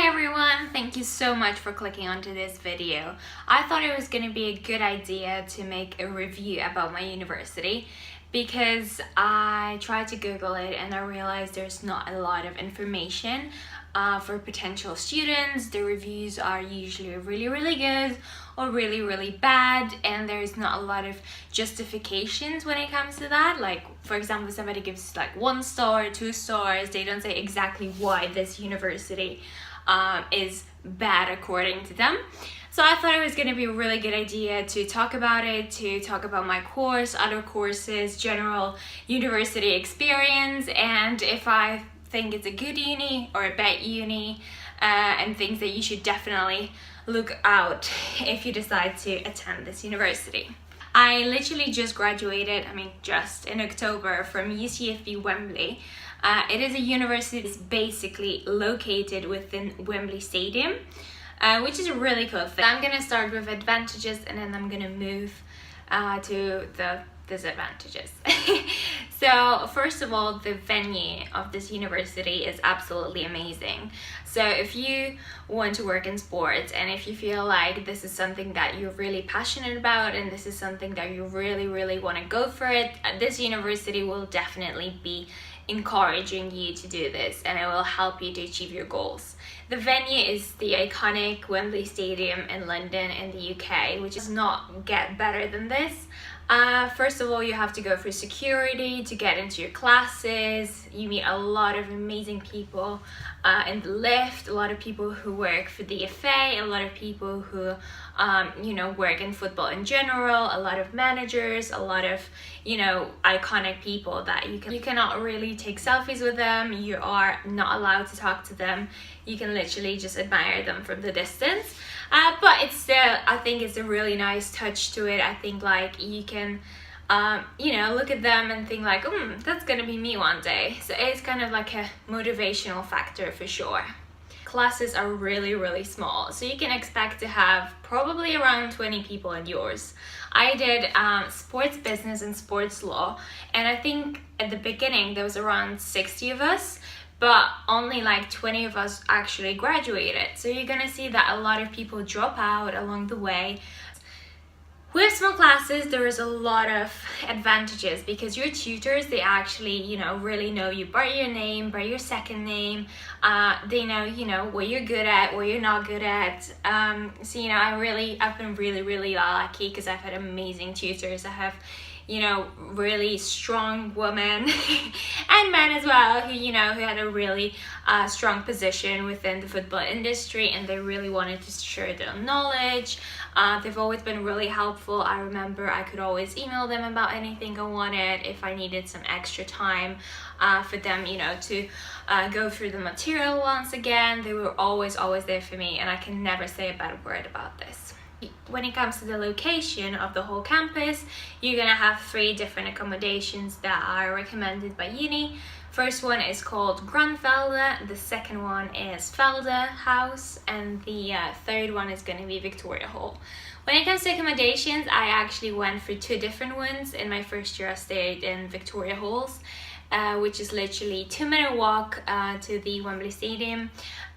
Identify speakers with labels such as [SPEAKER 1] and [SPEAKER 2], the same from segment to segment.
[SPEAKER 1] Hi everyone, thank you so much for clicking onto this video. I thought it was going to be a good idea to make a review about my university because I tried to Google it and I realized there's not a lot of information for potential students. The reviews are usually really good or really bad, and there's not a lot of justifications when it comes to that. Like, for example, if somebody gives like 1 star, 2 stars, they don't say exactly why this university is bad according to them. So I thought it was going to be a really good idea to talk about it, to talk about my course, other courses, general university experience, and if I think it's a good uni or a bad uni, and things that you should definitely look out if you decide to attend this university. I literally just graduated, just in October, from UCFB Wembley. It is a university that's basically located within Wembley Stadium, which is a really cool thing. I'm gonna start with advantages and then I'm gonna move to the disadvantages. So first of all, the venue of this university is absolutely amazing. So if you want to work in sports and if you feel like this is something that you're really passionate about and this is something that you really want to go for it, this university will definitely be encouraging you to do this, and it will help you to achieve your goals. The venue is the iconic Wembley Stadium in London in the UK, which does not get better than this. First of all, you have to go through security to get into your classes. You meet a lot of amazing people in the lift, a lot of people who work for the FA, a lot of people who work in football in general, a lot of managers, a lot of iconic people that you cannot really take selfies with them. You are not allowed to talk to them. You can literally just admire them from the distance. But it's still, I think it's a really nice touch to it. I think like you can look at them and think like, that's gonna be me one day. So it's kind of like a motivational factor for sure. Classes are really small, so you can expect to have probably around 20 people in yours. I did sports business and sports law, and I think at the beginning there was around 60 of us, but only like 20 of us actually graduated. So you're gonna see that a lot of people drop out along the way. With small classes, there is a lot of advantages because your tutors, they actually, really know you by your name, by your second name. They know, what you're good at, what you're not good at. So, I've been really lucky because I've had amazing tutors. I have, really strong women and men as well who had a really strong position within the football industry, and they really wanted to share their knowledge. They've always been really helpful. I remember I could always email them about anything I wanted if I needed some extra time for them, to go through the material once again. They were always there for me, and I can never say a bad word about this. When it comes to the location of the whole campus, you're gonna have 3 different accommodations that are recommended by uni. First one is called Grunwald, the second one is Velde House, and the third one is going to be Victoria Hall. When it comes to accommodations, I actually went for 2 different ones. In my first year I stayed in Victoria Halls, which is literally 2-minute walk to the Wembley Stadium,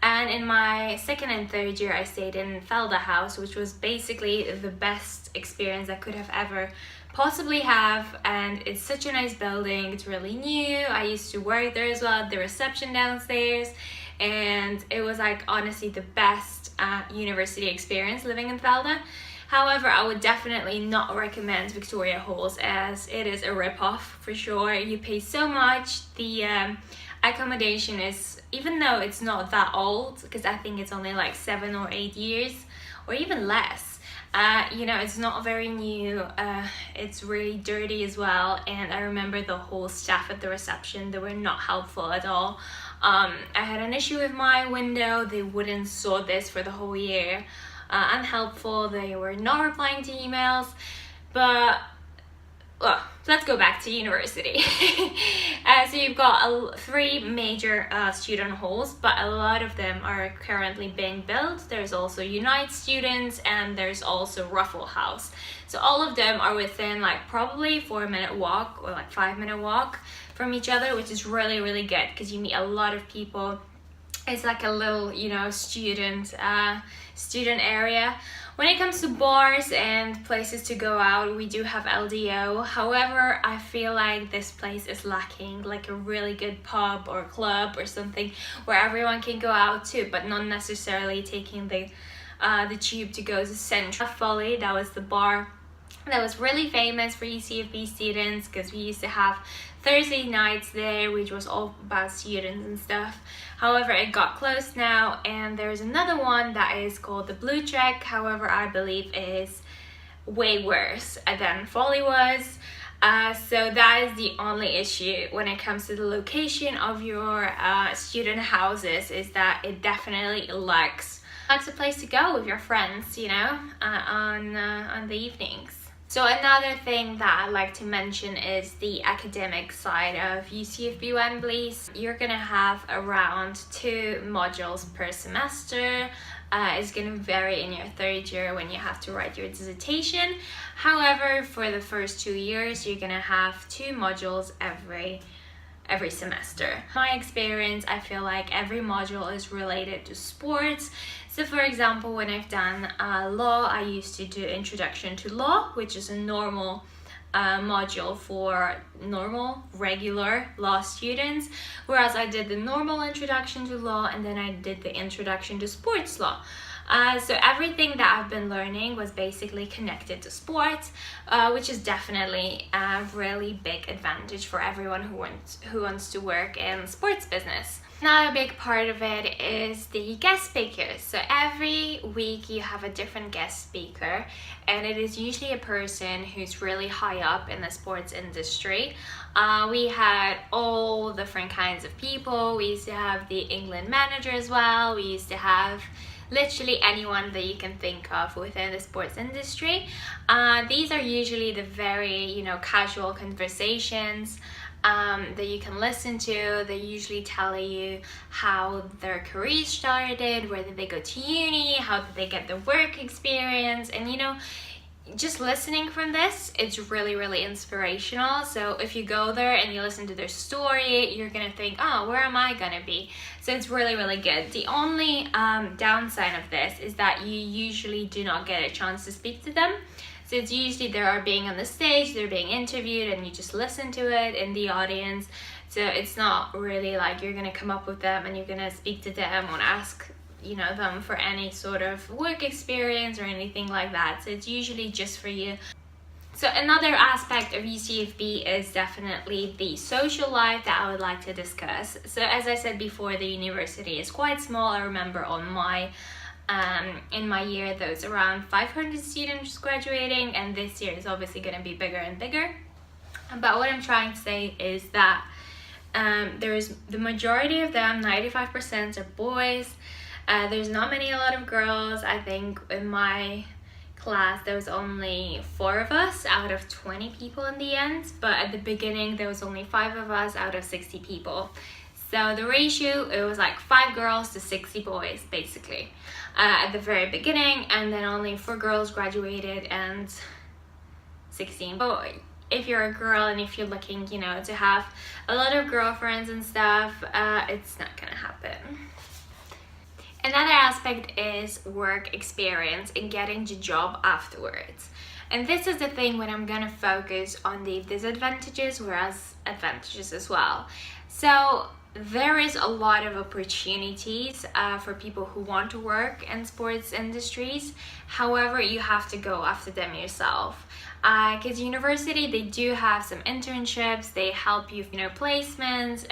[SPEAKER 1] and in my second and third year I stayed in Velde House, which was basically the best experience I could have ever possibly have, and it's such a nice building. It's really new. I used to work there as well, the reception downstairs, and it was like honestly the best university experience living in Velde. However, I would definitely not recommend Victoria Halls as it is a rip-off for sure. You pay so much. The accommodation is, even though it's not that old, because I think it's only like 7 or 8 years or even less, it's not very new. It's really dirty as well, and I remember the whole staff at the reception, they were not helpful at all. I had an issue with my window. They wouldn't sort this for the whole year. Unhelpful. They were not replying to emails. But well, let's go back to university. So you've got 3 major student halls, but a lot of them are currently being built. There's also Unite Students, and there's also Ruffle House. So all of them are within like probably 4-minute walk or like 5-minute walk from each other, which is really good because you meet a lot of people It's like a little, you know, student area. When it comes to bars and places to go out, we do have LDO. However, I feel like this place is lacking like a really good pub or club or something where everyone can go out to, but not necessarily taking the tube to go to Central. Folly, that was the bar that was really famous for UCFB students, because we used to have Thursday nights there, which was all about students and stuff. However, it got closed now, and there's another one that is called the Blue Check. However, I believe is way worse than Folly was. So that is the only issue when it comes to the location of your student houses, is that it definitely lacks a place to go with your friends, you know, on the evenings. So another thing that I like to mention is the academic side of UCFB Wembley. You're gonna have around 2 modules per semester. It's gonna vary in your 3rd year when you have to write your dissertation. However, for the first 2 years, you're gonna have 2 modules every semester. My experience, I feel like every module is related to sports. So for example, when I've done law, I used to do Introduction to Law, which is a normal module for regular law students, whereas I did the normal Introduction to Law, and then I did the Introduction to Sports Law. So everything that I've been learning was basically connected to sports, which is definitely a really big advantage for everyone who wants to work in sports business. Another big part of it is the guest speakers. So every week you have a different guest speaker, and it is usually a person who's really high up in the sports industry. We had all different kinds of people. We used to have the England manager as well. We used to have literally anyone that you can think of within the sports industry. These are usually the very, you know, casual conversations that you can listen to. They usually tell you how their career started, where did they go to uni, how did they get the work experience, and you know, just listening from this, it's really, really inspirational. So if you go there and you listen to their story, you're gonna think, oh, where am I gonna be? So it's really, really good. The only downside of this is that you usually do not get a chance to speak to them. So it's usually they are being on the stage, they're being interviewed, and you just listen to it in the audience. So it's not really like you're gonna come up with them and you're gonna speak to them or ask, you know, them for any sort of work experience or anything like that. So it's usually just for you. So another aspect of UCFB is definitely the social life that I would like to discuss. So as I said before, the university is quite small. I remember on my in my year there was around 500 students graduating, and this year is obviously going to be bigger and bigger. But what I'm trying to say is that there's the majority of them, 95% are boys. There's not a lot of girls. I think in my class there was only 4 of us out of 20 people in the end, but at the beginning there was only 5 of us out of 60 people. So the ratio, it was like 5 girls to 60 boys basically at the very beginning, and then only 4 girls graduated and 16 boys. If you're a girl and if you're looking, you know, to have a lot of girlfriends and stuff, it's not gonna happen. Another aspect is work experience and getting the job afterwards. And this is the thing when I'm gonna focus on the disadvantages, whereas advantages as well. So there is a lot of opportunities for people who want to work in sports industries. However, you have to go after them yourself. Because university, they do have some internships, they help you, you know, placements,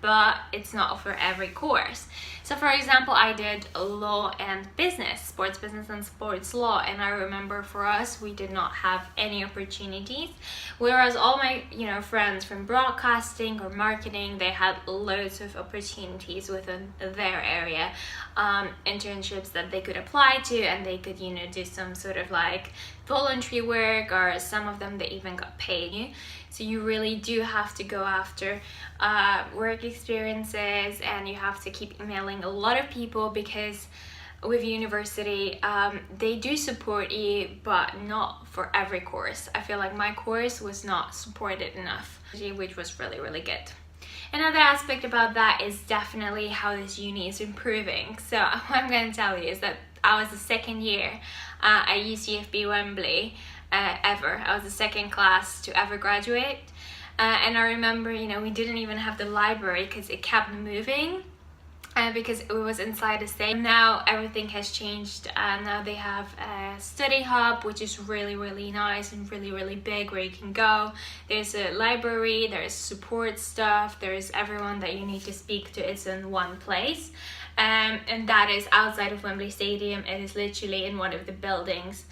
[SPEAKER 1] but it's not for every course. So for example, I did law and business, sports business and sports law, and I remember for us, we did not have any opportunities, whereas all my, you know, friends from broadcasting or marketing, they had loads of opportunities within their area, internships that they could apply to, and they could, you know, do some sort of like voluntary work, or some of them they even got paid. So you really do have to go after work experiences, and you have to keep emailing a lot of people, because with university they do support you, but not for every course. I feel like my course was not supported enough, which was really, really good. Another aspect about that is definitely how this uni is improving. So what I'm going to tell you is that I was the second year at UCFB Wembley ever. I was the second class to ever graduate. And I remember, we didn't even have the library because it kept moving. Because it was inside the stadium. Now everything has changed. Now they have a study hub, which is really nice and really big, where you can go. There's a library, there's support stuff, there's everyone that you need to speak to. It's in one place, and that is outside of Wembley Stadium. It is literally in one of the buildings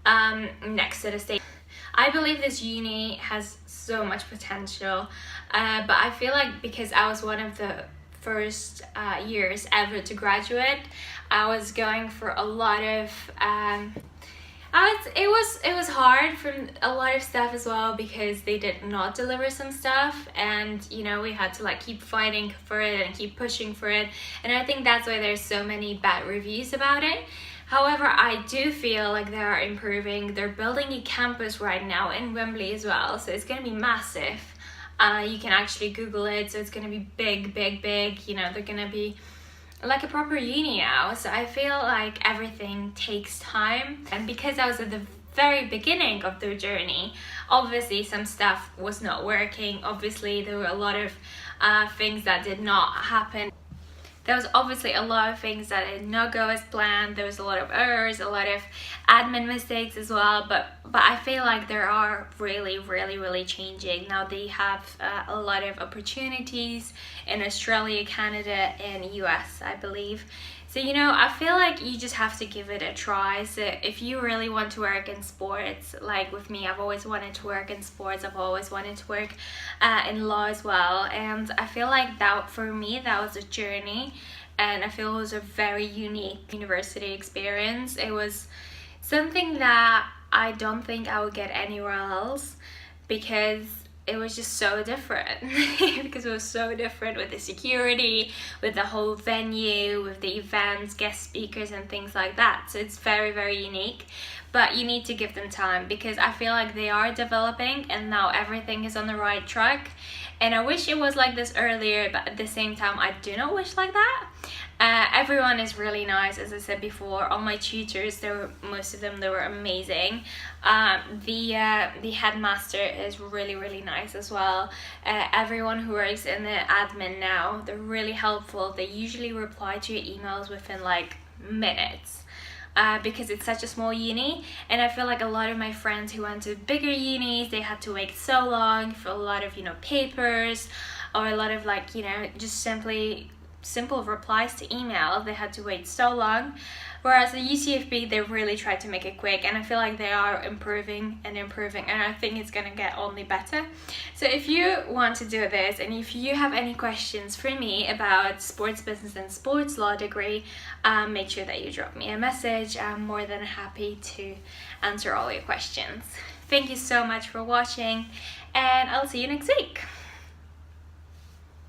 [SPEAKER 1] next to the stadium. I believe this uni has so much potential, but I feel like because I was one of the first years ever to graduate, I was going for a lot of it was hard for a lot of stuff as well, because they did not deliver some stuff, and we had to like keep fighting for it and keep pushing for it, and I think that's why there's so many bad reviews about it. However, I do feel like they are improving. They're building a campus right now in Wembley as well, so it's going to be massive. You can actually Google it, so it's gonna be big. They're gonna be like a proper uni now. So I feel like everything takes time, and because I was at the very beginning of their journey, obviously some stuff was not working. Obviously there were a lot of things that did not happen. There was obviously a lot of things that did not go as planned. There was a lot of errors, a lot of admin mistakes as well, but I feel like they are really changing. Now they have a lot of opportunities in Australia, Canada, and US, I believe. So I feel like you just have to give it a try. So if you really want to work in sports, like with me, I've always wanted to work in sports. I've always wanted to work in law as well. And I feel like that, for me, that was a journey. And I feel it was a very unique university experience. It was something that I don't think I would get anywhere else, because it was just so different. Because it was so different with the security, with the whole venue, with the events, guest speakers and things like that. So it's very unique, but you need to give them time, because I feel like they are developing and now everything is on the right track. And I wish it was like this earlier, but at the same time I do not wish like that. Everyone is really nice, as I said before. All my tutors, most of them, they were amazing. The headmaster is really nice as well. Everyone who works in the admin now, they're really helpful. They usually reply to your emails within like minutes. Because it's such a small uni, and I feel like a lot of my friends who went to bigger unis, they had to wait so long for a lot of papers, or a lot of like just simple replies to email. They had to wait so long, whereas the UCFB, they really tried to make it quick, and I feel like they are improving, and I think it's gonna get only better. So if you want to do this, and if you have any questions for me about sports business and sports law degree, make sure that you drop me a message. I'm more than happy to answer all your questions. Thank you so much for watching, and I'll see you next week.